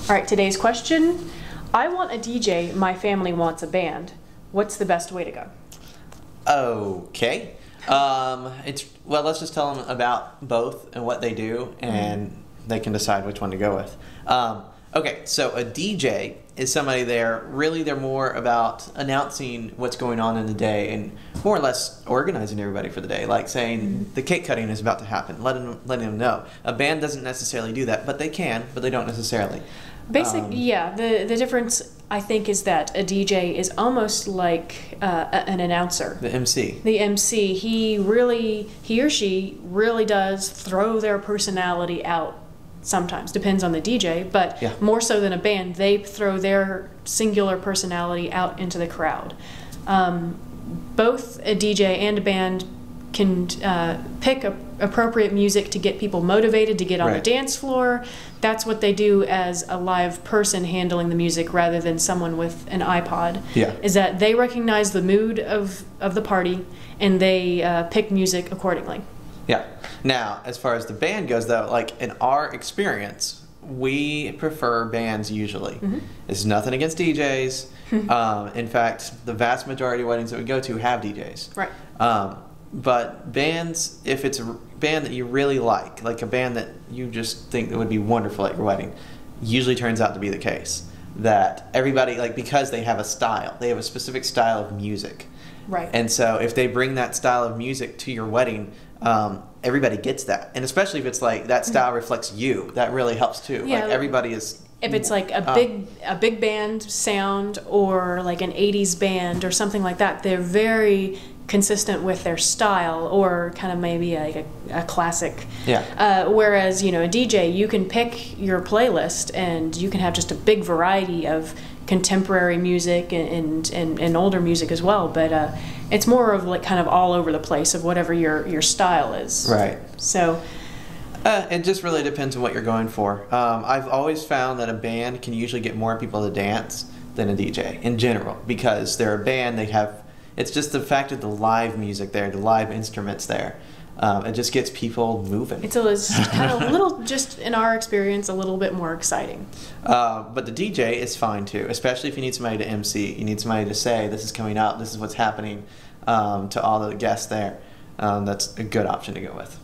All right, today's question. I want a DJ, my family wants a band. What's the best way to go? Okay. Well, let's just tell them about both and what they do, and they can decide which one to go with. Okay, so a DJ is somebody they're more about announcing what's going on in the day and more or less organizing everybody for the day, like saying the cake cutting is about to happen, letting them know. A band doesn't necessarily do that, but they can, but they don't necessarily. Yeah, the difference I think is that a DJ is almost like an announcer. The MC. The MC, he or she really does throw their personality out. Sometimes, depends on the DJ, but yeah. More so than a band, they throw their singular personality out into the crowd. Both a DJ and a band can pick appropriate music to get people motivated to get on the dance floor. That's what they do as a live person handling the music rather than someone with an iPod. Yeah. Is that they recognize the mood of the party and they pick music accordingly. Yeah. Now, as far as the band goes, though, like in our experience, we prefer bands usually. It's nothing against DJs. In fact, the vast majority of weddings that we go to have DJs. Right. But bands, if it's a band that you really like a band that you just think that would be wonderful at your wedding, usually turns out to be the case. That everybody, because they have a style, they have a specific style of music. Right. And so if they bring that style of music to your wedding, everybody gets that. And especially if it's like that style reflects you, that really helps too. Yeah. Like everybody is... If it's like a big band sound or like an 80s band or something like that, they're very consistent with their style or kind of maybe like a classic. Yeah. Whereas, a DJ, you can pick your playlist and you can have just a big variety of contemporary music and older music as well, but it's more of like kind of all over the place of whatever your style is. Right. So it just really depends on what you're going for. I've always found that a band can usually get more people to dance than a DJ in general because they're a band. It's just the fact of the live music there, the live instruments there. It just gets people moving. It's kind of a little, just in our experience, a little bit more exciting. But the DJ is fine too, especially if you need somebody to MC. You need somebody to say, this is coming up, this is what's happening to all the guests there. That's a good option to go with.